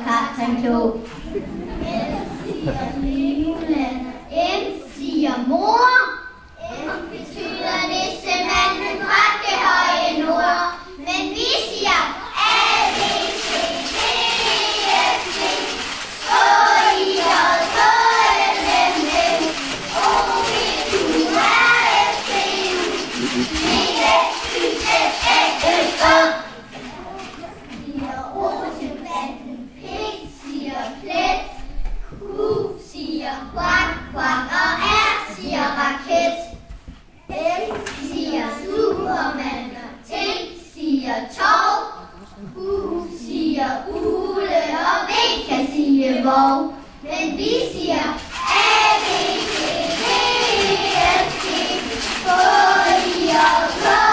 Kaptajn Klog. L siger Legoland. M siger mor. M betyder nissemanden fra det høje nord. Men vi siger A, B, C, D, E, F, G, H, I, J, K, L, M, N, O, P, Q, R, S, T, U, V, X, Y, Z, A, Ø, Å. Kvak, kvak, og R siger raket. M siger Superman, T siger tog. U siger ugle, og V kan sige vov. Men vi siger A, B, C, D, E, F, G, H, I, J, K,